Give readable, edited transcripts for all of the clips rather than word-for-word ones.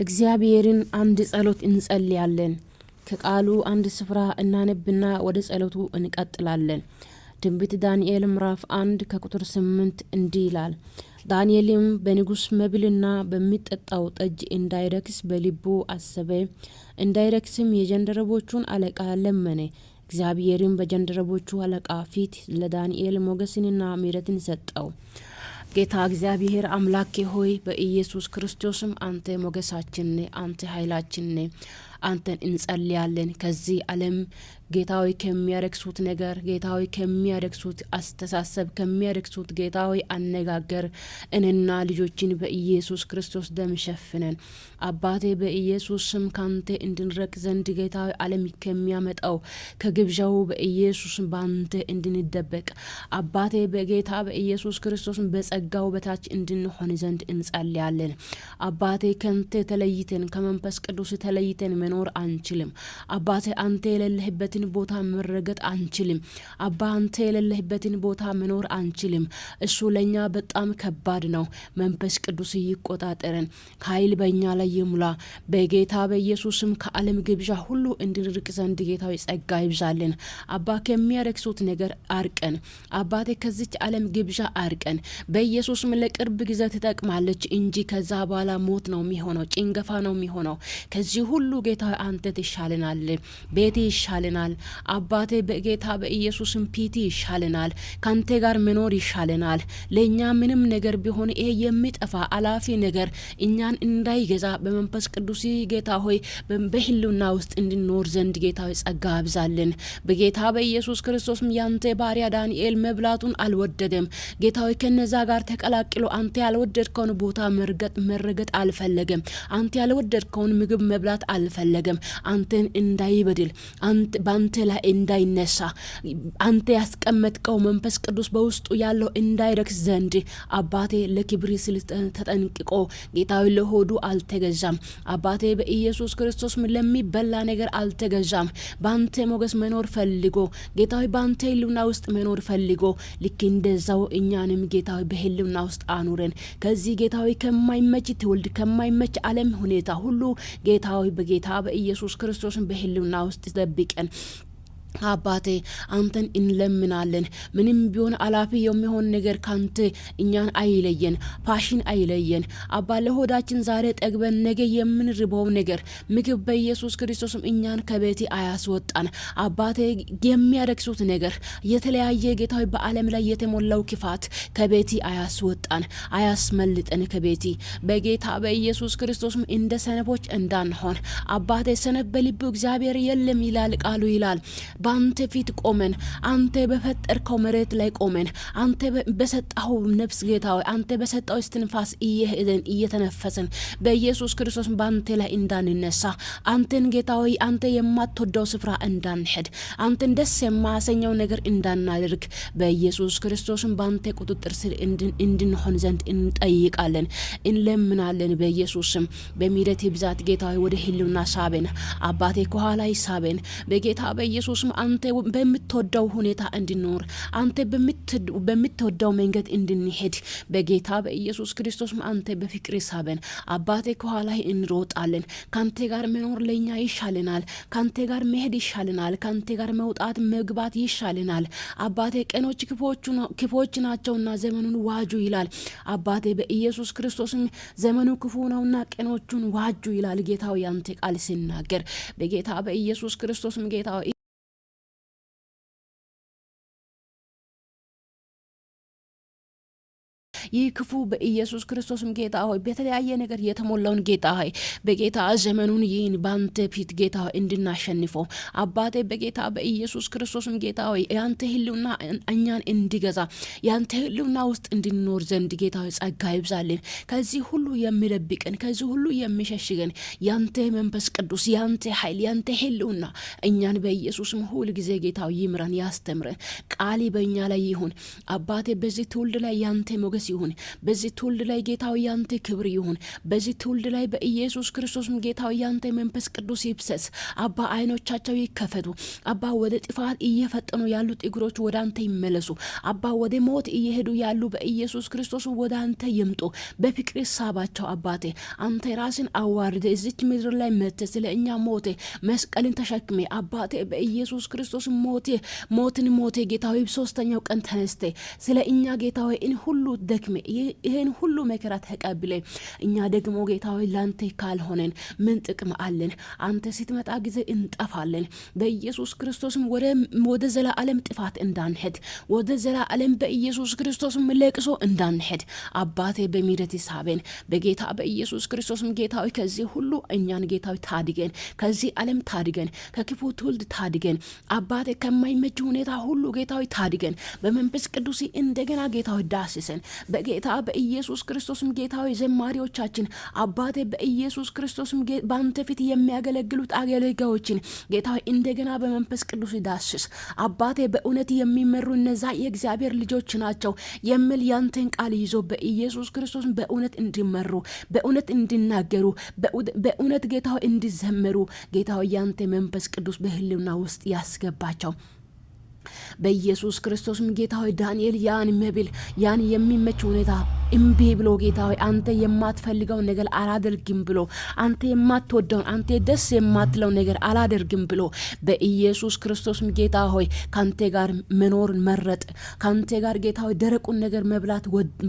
እግዚአብሔርን አንድ ጸሎት እንጸልያለን። ከቃሉ አንድ ስፍራ እናነብና ወደ ጸሎቱ እንቀጥላለን። ትንቢተ ዳንኤል ምዕራፍ 1 ከቁጥር 8 እንዲህ ይላል። ዳንኤልም በንጉስ መብልና በሚጠጣው ጠጅ እንዳይረክስ በልቡ አሰበ። እንዳይረክስም የጀንደረቦቹን አለቃ ለመነ። እግዚአብሔርም በጀንደረቦቹ አለቃ ፊት ለዳንኤል ሞገስንና ምሕረትን ሰጠው። ጌታ እግዚአብሔር አምላኬ ሆይ በኢየሱስ ክርስቶስም አንተ ሞገሳችን ነህ፣ አንተ ኃይላችን ነህ። አንተን እንጸልያለን። ከዚህ ዓለም ጌታዊ ከሚያረክሱት ነገር፣ ጌታዊ ከሚያረክሱት አስተሳሰብ፣ ከሚያረክሱት ጌታዊ አነጋገር እኔና ልጆችን በኢየሱስ ክርስቶስ ደም ሸፍነን አባቴ በኢየሱስ ስም ካንተ እንድንረቅ ዘንድ ጌታዊ ዓለም ከሚያመጣው ከግብዣው በኢየሱስ ባንተ እንድንደበቅ አባቴ በጌታ በኢየሱስ ክርስቶስ በጸጋው በታች እንድንሆን ዘንድ እንጸልያለን። አባቴ ካንተ ተለይተን ከመንፈስ ቅዱስ ተለይተን መኖር አንችልም። አባቴ አንተ የሌለህበትን ቦታ መረገጥ አንችልም። አባ አንተ የሌለህበትን ቦታ መኖር አንችልም። እሱ ለኛ በጣም ከባድ ነው። መንፈስ ቅዱስ ይቆጣጠረን፣ ኃይል በእኛ ላይ ይሙላ። በጌታ በኢየሱስም ከዓለም ግብዣ ሁሉ እንድንርቅ ዘንድ ጌታዊ ጸጋ ይብዛልን። አባ ከሚያረክሱት ነገር አርቀን፣ አባቴ ከዚች ዓለም ግብዣ አርቀን። በኢየሱስም ለቅርብ ጊዜ ትጠቅማለች እንጂ ከዛ በኋላ ሞት ነው የሚሆነው፣ ጭንገፋ ነው የሚሆነው። ከዚህ ሁሉ ጌታ አንተ ትሻለናል፣ ቤቴ ይሻለናል። አባቴ በጌታ በኢየሱስም ፒቲ ይሻለናል፣ ካንተ ጋር መኖር ይሻለናል። ለኛ ምንም ነገር ቢሆን ይሄ የሚጠፋ አላፊ ነገር እኛን እንዳይገዛ በመንፈስ ቅዱስ ጌታ ሆይ በህልውና ውስጥ እንድንኖር ዘንድ ጌታዊ ጸጋ አብዛልን። በጌታ በኢየሱስ ክርስቶስም ያንተ ባሪያ ዳንኤል መብላቱን አልወደደም። ጌታዊ ከነዛ ጋር ተቀላቅሎ አንተ ያልወደድከውን ቦታ መረገጥ አልፈለገም። አንተ ያልወደድከውን ምግብ መብላት አልፈለገም። አንተን እንዳይበድል ባንተ ላይ እንዳይነሳ አንተ ያስቀመጥከው መንፈስ ቅዱስ በውስጡ ያለው እንዳይረክስ ዘንድ አባቴ ለክብር ስል ተጠንቅቆ ጌታዊ ለሆዱ አልተገዛም። አባቴ በኢየሱስ ክርስቶስ ለሚበላ ነገር አልተገዛም። ባንተ ሞገስ መኖር ፈልጎ ጌታዊ ባንተ ህልውና ውስጥ መኖር ፈልጎ ልክ እንደዛው እኛንም ጌታዊ በህልውና ውስጥ አኑረን። ከዚህ ጌታዊ ከማይመች ትውልድ ከማይመች ዓለም ሁኔታ ሁሉ ጌታዊ በጌታ በኢየሱስ ክርስቶስ በህልውና ውስጥ ጠብቀን። አባቴ አንተን እንለምናለን። ምንም ቢሆን አላፊ የሚሆን ነገር ካንተ እኛን አይለየን፣ ፓሽን አይለየን። አባ ለሆዳችን ዛሬ ጠግበን ነገ የምንርበው ነገር ምግብ በኢየሱስ ክርስቶስም እኛን ከቤቲ አያስወጣን። አባቴ የሚያረክሱት ነገር የተለያየ ጌታዊ በዓለም ላይ የተሞላው ክፋት ከቤቲ አያስወጣን፣ አያስመልጠን ከቤቲ በጌታ በኢየሱስ ክርስቶስም እንደ ሰነፎች እንዳንሆን። አባቴ ሰነፍ በልቡ እግዚአብሔር የለም ይላል ቃሉ ይላል። ባንተ ፊት ቆመን አንተ በፈጠርከው መሬት ላይ ቆመን አንተ በሰጣው ነፍስ ጌታዊ አንተ በሰጣው እስትንፋስ እየሄደን እየተነፈሰን በኢየሱስ ክርስቶስ ባንተ ላይ እንዳንነሳ አንተን ጌታዊ አንተ የማትወደው ስፍራ እንዳንሄድ አንተን ደስ የማያሰኘው ነገር እንዳናደርግ በኢየሱስ ክርስቶስ ባንተ ቁጥጥር ስር እንድንሆን ዘንድ እንጠይቃለን፣ እንለምናለን። በኢየሱስም በምሕረት ብዛት ጌታዊ ወደ ህልውና ሳበን። አባቴ ከኋላ ይሳበን። በጌታ በኢየሱስ አንተ በምትወደው ሁኔታ እንድንኖር አንተ በምትወደው መንገድ እንድንሄድ በጌታ በኢየሱስ ክርስቶስ አንተ በፍቅር ሳበን። አባቴ ከኋላ እንሮጣለን። ካንተ ጋር መኖር ለኛ ይሻለናል፣ ካንተ ጋር መሄድ ይሻለናል፣ ካንተ ጋር መውጣት መግባት ይሻለናል። አባቴ ቀኖች ክፉዎች ናቸውና ዘመኑን ዋጁ ይላል። አባቴ በኢየሱስ ክርስቶስ ዘመኑ ክፉ ነውና ቀኖቹን ዋጁ ይላል ጌታው ያንተ ቃል ሲናገር። በጌታ በኢየሱስ ክርስቶስም ጌታው ይህ ክፉ በኢየሱስ ክርስቶስም ጌታ ሆይ በተለያየ ነገር የተሞላውን ጌታ ሆይ በጌታ ዘመኑን ይህን ባንተ ፊት ጌታ ሆይ እንድናሸንፈው አባቴ በጌታ በኢየሱስ ክርስቶስም ጌታ ሆይ ያንተ ህልውና እኛን እንዲገዛ ያንተ ህልውና ውስጥ እንድንኖር ዘንድ ጌታ ሆይ ጸጋ ይብዛልን። ከዚህ ሁሉ የሚደብቀን ከዚህ ሁሉ የሚሸሽገን ያንተ መንፈስ ቅዱስ ያንተ ኃይል ያንተ ህልውና እኛን በኢየሱስም ሁሉ ጊዜ ጌታ ሆይ ይምራን፣ ያስተምረን። ቃሊ በእኛ ላይ ይሁን አባቴ። በዚህ ትውልድ ላይ ያንተ ሞገስ ይሁን ይሁን። በዚህ ትውልድ ላይ ጌታዊ ያንተ ክብር ይሁን። በዚህ ትውልድ ላይ በኢየሱስ ክርስቶስም ጌታዊ ያንተ መንፈስ ቅዱስ ይብሰስ። አባ አይኖቻቸው ይከፈቱ። አባ ወደ ጥፋት እየፈጠኑ ያሉት እግሮች ወደ አንተ ይመለሱ። አባ ወደ ሞት እየሄዱ ያሉ በኢየሱስ ክርስቶስ ወደ አንተ ይምጡ። በፍቅር ሳባቸው። አባቴ አንተ ራስን አዋርደ እዚች ምድር ላይ መተ ስለ እኛ ሞቴ መስቀልን ተሸክሜ አባቴ በኢየሱስ ክርስቶስ ሞትን ሞቴ ጌታዊ ሶስተኛው ቀን ተነስተ ስለ እኛ ጌታዊ ይህን ሁሉ ደክሜ ይህን ሁሉ መከራ ተቀብለ እኛ ደግሞ ጌታዊ ላንተ ካልሆነን ምን ጥቅም አለን? አንተ ስትመጣ ጊዜ እንጠፋለን። በኢየሱስ ክርስቶስም ወደ ዘላለም ጥፋት እንዳንሄድ ወደ ዘላለም በኢየሱስ ክርስቶስም ለቅሶ እንዳንሄድ አባቴ በምህረት ሳበን በጌታ በኢየሱስ ክርስቶስም ጌታዊ ከዚህ ሁሉ እኛን ጌታዊ ታድገን፣ ከዚህ ዓለም ታድገን፣ ከክፉ ትውልድ ታድገን አባቴ ከማይመች ሁኔታ ሁሉ ጌታዊ ታድገን። በመንፈስ ቅዱስ እንደገና ጌታዊ ዳስሰን በጌታ በኢየሱስ ክርስቶስም ጌታዊ ዘማሪዎቻችን አባቴ በኢየሱስ ክርስቶስም ባንተ ፊት የሚያገለግሉት አገልጋዮችን ጌታዊ እንደገና በመንፈስ ቅዱስ ዳስስ አባቴ በእውነት የሚመሩ እነዛ የእግዚአብሔር ልጆች ናቸው የሚል ያንተን ቃል ይዞ በኢየሱስ ክርስቶስ በእውነት እንዲመሩ በእውነት እንዲናገሩ በእውነት ጌታዊ እንዲዘመሩ ጌታዊ ያንተ መንፈስ ቅዱስ በህልውና ውስጥ ያስገባቸው በኢየሱስ ክርስቶስም ጌታዊ ዳንኤል ያን መብል ያን የሚመች ሁኔታ እምቢ ብሎ ጌታዊ አንተ የማትፈልገው ነገር አላደርግም ብሎ አንተ የማትወደውን አንተ ደስ የማትለው ነገር አላደርግም ብሎ በኢየሱስ ክርስቶስም ጌታ ሆይ ካንተ ጋር መኖር መረጠ። ካንተ ጋር ጌታዊ ደረቁን ነገር መብላት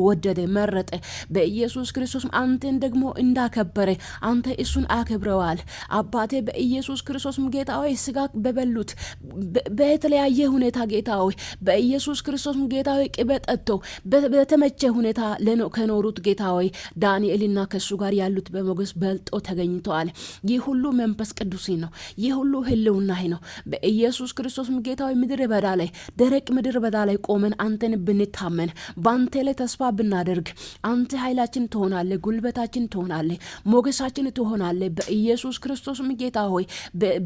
ወደደ መረጠ። በኢየሱስ ክርስቶስም አንተን ደግሞ እንዳከበረ አንተ እሱን አከብረዋል። አባቴ በኢየሱስ ክርስቶስም ጌታ ሆይ ስጋ በበሉት በተለያየ ሁኔታ ጌታ ሆይ በኢየሱስ ክርስቶስም ጌታ ሆይ ቅቤ ጠጥተው በተመቸ ሁኔታ ከኖሩት ጌታ ሆይ ዳንኤልና ከሱ ጋር ያሉት በሞገስ በልጦ ተገኝተዋል። ይህ ሁሉ መንፈስ ቅዱስ ነው። ይህ ሁሉ ህልውና ነው። በኢየሱስ ክርስቶስም ጌታ ሆይ ምድር በዳ ላይ ደረቅ ምድር በዳ ላይ ቆመን አንተን ብንታመን ባንተ ላይ ተስፋ ብናደርግ አንተ ኃይላችን ትሆናለህ፣ ጉልበታችን ትሆናለህ፣ ሞገሳችን ትሆናለህ። በኢየሱስ ክርስቶስም ጌታ ሆይ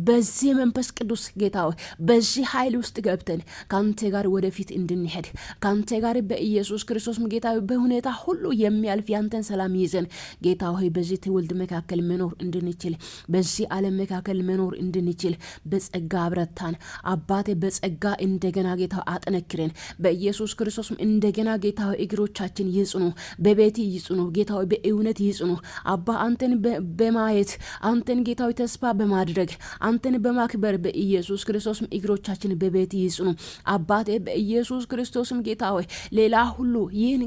በዚህ መንፈስ ቅዱስ ጌታ ሆይ በዚህ ኃይል ውስጥ ገብተን ካንተ ጋር ወደፊት እንድንሄድ ካንተ ጋር በኢየሱስ ክርስቶስም ጌታ ሆይ በሁኔታ ሁሉ የሚያልፍ ያንተን ሰላም ይዘን ጌታ ሆይ በዚህ ትውልድ መካከል መኖር እንድንችል በዚህ ዓለም መካከል መኖር እንድንችል በጸጋ አብረታን አባቴ። በጸጋ እንደገና ጌታ አጠነክረን በኢየሱስ ክርስቶስም እንደገና ጌታ ሆይ እግሮቻችን ይጽኑ፣ በቤት ይጽኑ ጌታ ሆይ በእውነት ይጽኑ አባ። አንተን በማየት አንተን ጌታ ሆይ ተስፋ በማድረግ አንተን በማክበር በኢየሱስ ክርስቶስም እግሮቻችን በቤት ይጽኑ አባቴ። በኢየሱስ ክርስቶስም ጌታ ሆይ ሌላ ሁሉ ይህን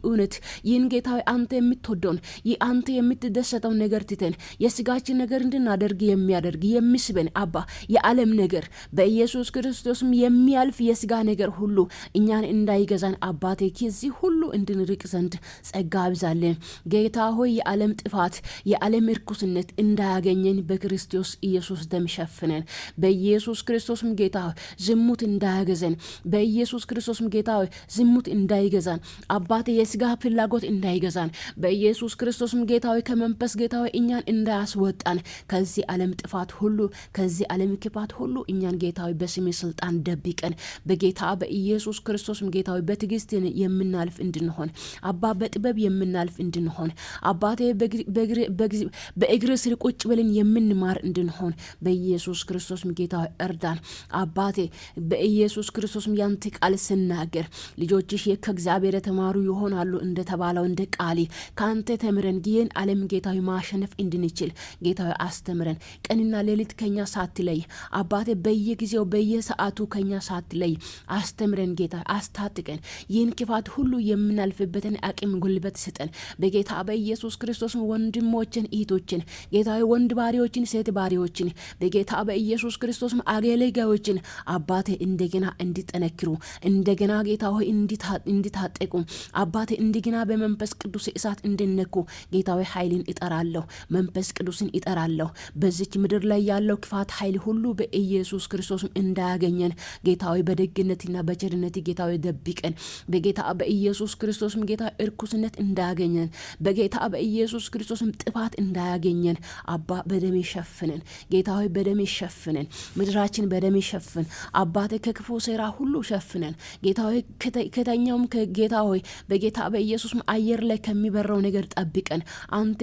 እውነት ይህን ጌታ ሆይ አንተ የምትወደውን ይህ አንተ የምትደሰተውን ነገር ትተን የስጋችን ነገር እንድናደርግ የሚያደርግ የሚስበን አባ የዓለም ነገር በኢየሱስ ክርስቶስም የሚያልፍ የስጋ ነገር ሁሉ እኛን እንዳይገዛን አባቴ ከዚህ ሁሉ እንድንርቅ ዘንድ ጸጋ አብዛለን ጌታ ሆይ። የዓለም ጥፋት የዓለም እርኩስነት እንዳያገኘን በክርስቶስ ኢየሱስ ደም ሸፍነን በኢየሱስ ክርስቶስም ጌታ ሆይ ዝሙት እንዳያገዘን በኢየሱስ ክርስቶስም ጌታ ሆይ ዝሙት እንዳይገዛን አባቴ የስጋ ፍላጎት እንዳይገዛን በኢየሱስ ክርስቶስም ጌታ ሆይ ከመንፈስ ጌታ ሆይ እኛን እንዳያስወጣን ከዚህ ዓለም ጥፋት ሁሉ ከዚህ ዓለም ክፋት ሁሉ እኛን ጌታ ሆይ በስሜ ስልጣን ደብቀን በጌታ በኢየሱስ ክርስቶስም ጌታ ሆይ በትዕግስት የምናልፍ እንድንሆን አባ በጥበብ የምናልፍ እንድንሆን አባቴ በእግር ስር ቁጭ ብለን የምንማር እንድንሆን በኢየሱስ ክርስቶስም ጌታ ሆይ እርዳን አባቴ። በኢየሱስ ክርስቶስም ያንተ ቃል ስናገር ልጆችሽ ከእግዚአብሔር የተማሩ ይሆናሉ እንደተባለው እንደ ቃሊ ካንተ ተምረን ይህን ዓለም ጌታዊ ማሸነፍ እንድንችል ጌታዊ አስተምረን። ቀንና ሌሊት ከኛ ሳትለይ አባቴ በየጊዜው በየሰዓቱ ከኛ ሳትለይ አስተምረን ጌታ አስታጥቀን። ይህን ክፋት ሁሉ የምናልፍበትን አቅም ጉልበት ስጠን በጌታ በኢየሱስ ክርስቶስ። ወንድሞችን እህቶችን ጌታዊ ወንድ ባሪዎችን ሴት ባሪዎችን በጌታ በኢየሱስ ክርስቶስ አገልጋዮችን አባቴ እንደገና እንዲጠነክሩ እንደገና ጌታ ሆይ እንዲታጠቁ አባቴ እንደገና በመንፈስ ቅዱስ እሳት እንድነኩ ጌታዊ ኃይልን እጠራለሁ፣ መንፈስ ቅዱስን እጠራለሁ። በዚች ምድር ላይ ያለው ክፋት ኃይል ሁሉ በኢየሱስ ክርስቶስ እንዳያገኘን ጌታዊ በደግነትና በቸርነት ጌታዊ ደብቀን በጌታ በኢየሱስ ክርስቶስም ጌታ እርኩስነት እንዳያገኘን በጌታ በኢየሱስ ክርስቶስም ጥፋት እንዳያገኘን አባ በደም ሸፍነን ጌታዊ በደም ሸፍነን ምድራችን በደም ሸፍን አባቴ። ከክፉ ሴራ ሁሉ ሸፍነን ጌታ ሆይ ከተኛውም ከጌታ ሆይ በጌታ በኢየሱስ አየር ላይ ከሚበረው ነገር ጠብቀን አንተ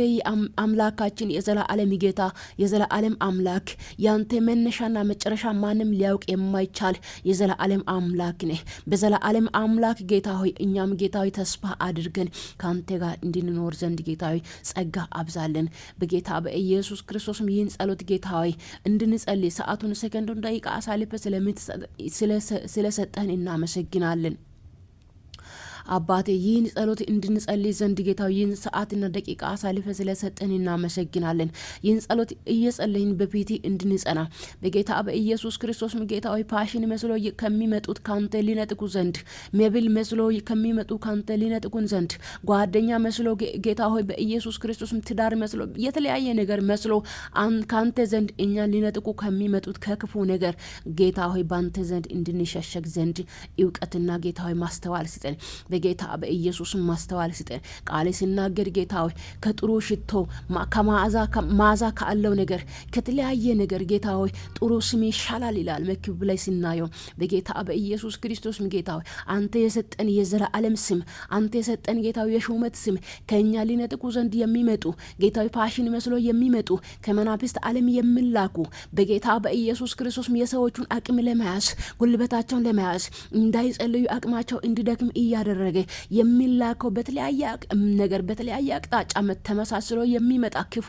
አምላካችን የዘላለም ጌታ የዘላለም አምላክ ያንተ መነሻና መጨረሻ ማንም ሊያውቅ የማይቻል የዘላለም አምላክ ነህ በዘላለም አምላክ ጌታ ሆይ እኛም ጌታ ሆይ ተስፋ አድርገን ካንተ ጋር እንድንኖር ዘንድ ጌታ ሆይ ጸጋ አብዛለን በጌታ በኢየሱስ ክርስቶስም ይህን ጸሎት ጌታ ሆይ እንድንጸልይ ሰዓቱን ሰከንዱን ደቂቃ አሳልፈ ስለሰጠን እናመሰግናለን አባቴ ይህን ጸሎት እንድንጸልይ ዘንድ ጌታው ይህን ሰዓትና ደቂቃ አሳልፈ ስለሰጠን እናመሰግናለን ይህን ጸሎት እየጸለይን በፊት እንድንጸና በጌታ በኢየሱስ ክርስቶስ ጌታው ፓሽን መስሎ ከሚመጡት ካንተ ሊነጥቁ ዘንድ መብል መስሎ ከሚመጡ ካንተ ሊነጥቁን ዘንድ ጓደኛ መስሎ ጌታ ሆይ በኢየሱስ ክርስቶስ ትዳር መስሎ የተለያየ ነገር መስሎ ካንተ ዘንድ እኛ ሊነጥቁ ከሚመጡት ከክፉ ነገር ጌታ ሆይ ባንተ ዘንድ እንድንሸሸግ ዘንድ ዕውቀትና ጌታ ሆይ ማስተዋል ስጠን በጌታ በኢየሱስ ማስተዋል ስጠን ቃል ሲናገር ጌታ ሆይ ከጥሩ ሽቶ ከማዛ ካለው ነገር ከተለያየ ነገር ጌታ ሆይ ጥሩ ስም ይሻላል ይላል መክብብ ላይ ሲናየው በጌታ በኢየሱስ ክርስቶስ ጌታ ሆይ አንተ የሰጠን የዘላለም ስም አንተ የሰጠን ጌታ ሆይ የሹመት ስም ከኛ ሊነጥቁ ዘንድ የሚመጡ ጌታ ሆይ ፋሽን መስሎ የሚመጡ ከመናፍስት ዓለም የሚላኩ በጌታ በኢየሱስ ክርስቶስ የሰዎችን አቅም ለመያዝ ጉልበታቸውን ለመያዝ እንዳይጸልዩ አቅማቸው እንዲደክም እያደረገ የሚላከው በተለያየ ነገር በተለያየ አቅጣጫ ተመሳስሎ የሚመጣ ክፉ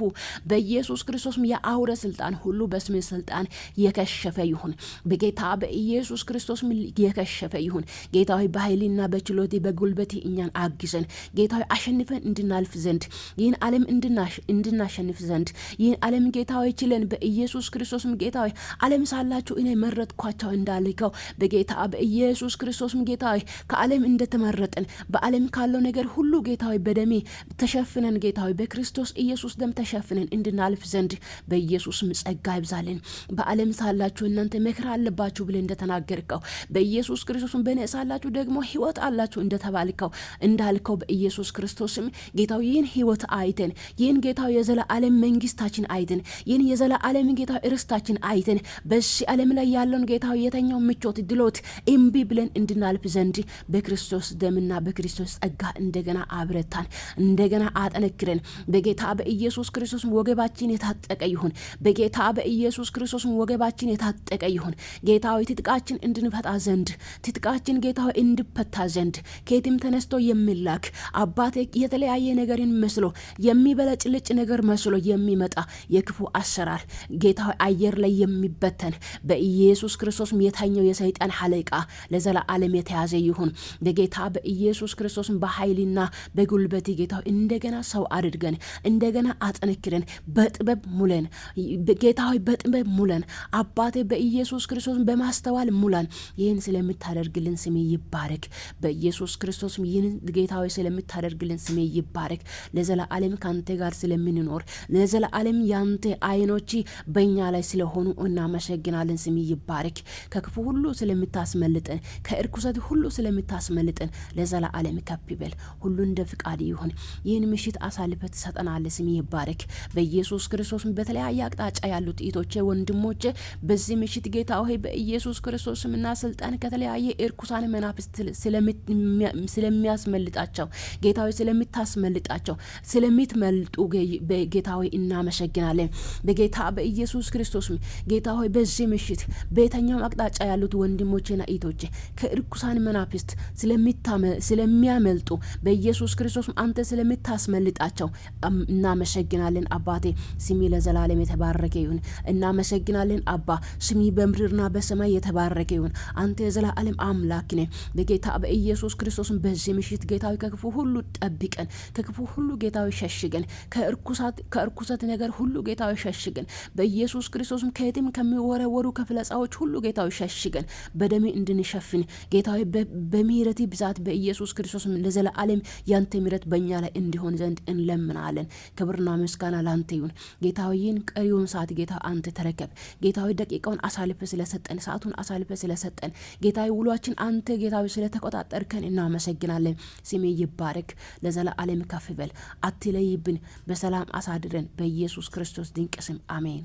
በኢየሱስ ክርስቶስ የአውሬ ስልጣን ሁሉ በስም ስልጣን የከሸፈ ይሁን በጌታ በኢየሱስ ክርስቶስ የከሸፈ ይሁን ጌታ ሆይ በኃይልና በችሎት በጉልበት እኛን አግዘን ጌታ ሆይ አሸንፈን እንድናልፍ ዘንድ ይህን ዓለም እንድናሸንፍ ዘንድ ይህን ዓለም ጌታ ሆይ ችለን በኢየሱስ ክርስቶስ ጌታ ሆይ ዓለም ሳላችሁ እኔ መረጥኳቸው እንዳልከው በጌታ በኢየሱስ ክርስቶስ ጌታ ሆይ ከዓለም እንደተመረጥን በዓለም ካለው ነገር ሁሉ ጌታ ሆይ በደሜ ተሸፍነን ጌታ ሆይ በክርስቶስ ኢየሱስ ደም ተሸፍነን እንድናልፍ ዘንድ በኢየሱስ ጸጋ ይብዛልን በዓለም ሳላችሁ እናንተ መከራ አለባችሁ ብለ እንደተናገርከው በኢየሱስ ክርስቶስ በነሳላችሁ ደግሞ ሕይወት አላችሁ እንደተባልከው እንዳልከው በኢየሱስ ክርስቶስም ጌታው ይህን ሕይወት አይተን ይህን ጌታው የዘላለም መንግስታችን አይተን ይህን የዘላለም ጌታው ርስታችን አይተን በዚህ ዓለም ላይ ያለውን ጌታው የተኛው ምቾት ድሎት እምቢ ብለን እንድናልፍ ዘንድ በክርስቶስ ደምና በክርስቶስ ጸጋ እንደገና አብረታን እንደገና አጠነክረን በጌታ በኢየሱስ ክርስቶስ ወገባችን የታጠቀ ይሁን በጌታ በኢየሱስ ክርስቶስ ወገባችን የታጠቀ ይሁን ጌታው ትጥቃችን እንድንፈታ ዘንድ ትጥቃችን ጌታው እንድፈታ ዘንድ ከየትም ተነስቶ የሚላክ አባቴ የተለያየ ነገርን መስሎ የሚበለጭልጭ ነገር መስሎ የሚመጣ የክፉ አሰራር ጌታው አየር ላይ የሚበተን በኢየሱስ ክርስቶስ የተኛው የሰይጣን ሐለቃ ለዘላለም የተያዘ ይሁን በጌታ በኢየሱስ ክርስቶስ በኃይልና በጉልበት ጌታው እንደገና ሰው አድርገን እንደገና አጠንክረን በጥበብ ሙለን ጌታው በጥበብ ሙለን አባቴ በኢየሱስ ክርስቶስ በማስተዋል ሙላን ይህን ስለምታደርግልን ስሜ ይባረክ በኢየሱስ ክርስቶስ ይህን ጌታው ስለምታደርግልን ስሜ ይባረክ ለዘላለም ካንተ ጋር ስለምንኖር ለዘላለም ያንተ አይኖች በእኛ ላይ ስለሆኑ እናመሰግናለን ስሜ ይባረክ ከክፉ ሁሉ ስለምታስመልጠን ከእርኩሰት ሁሉ ስለምታስመልጠን ለዘላለም ከፍ ይበል ሁሉ እንደ ፍቃድ ይሁን ይህን ምሽት አሳልፈት ሰጠናል ስሜ ይባረክ በኢየሱስ ክርስቶስ በተለያየ አቅጣጫ ያሉት እህቶቼ ወንድሞቼ በዚህ ምሽት ጌታ ሆይ በኢየሱስ ክርስቶስ ስምና ስልጣን ከተለያየ እርኩሳን መናፍስት ስለሚያስመልጣቸው ጌታ ሆይ ስለምታስመልጣቸው ስለምትመልጡ ጌታ ሆይ እናመሰግናለን በጌታ በኢየሱስ ክርስቶስ ጌታ ሆይ በዚህ ምሽት በየትኛው አቅጣጫ ያሉት ወንድሞቼና እህቶቼ ከእርኩሳን መናፍስት ስለሚያመልጡ በኢየሱስ ክርስቶስ አንተ ስለምታስመልጣቸው እናመሰግናለን አባቴ ስሚ ለዘላለም የተባረከ ይሁን እናመሰግናለን አባ ስሚ በምድርና በሰማይ የተባረከ ይሁን አንተ የዘላለም አምላክ ነህ በጌታ በኢየሱስ ክርስቶስ በዚህ ምሽት ጌታዊ ከክፉ ሁሉ ጠብቀን ከክፉ ሁሉ ጌታዊ ሸሽገን ከእርኩሰት ነገር ሁሉ ጌታዊ ሸሽገን በኢየሱስ ክርስቶስ ከየትም ከሚወረወሩ ከፍለጻዎች ሁሉ ጌታዊ ሸሽገን በደም እንድንሸፍን ጌታዊ በምህረት ብዛት በኢየሱስ ክርስቶስ ለዘላለም ያንተ ምህረት በእኛ ላይ እንዲሆን ዘንድ እንለምናለን ክብርና ምስጋና ላንተ ይሁን ጌታዊን ቀሪውን ሰዓት ጌታ አንተ ተረከብ ጌታዊ ደቂቃውን አሳልፈ ስለሰጠን ሰዓቱን አሳልፈ ስለሰጠን ጌታዊ ውሏችን አንተ ጌታዊ ስለተቆጣጠርከን እናመሰግናለን ስሜ ይባረክ ለዘላለም ከፍ በል አትለይብን በሰላም አሳድረን በኢየሱስ ክርስቶስ ድንቅ ስም አሜን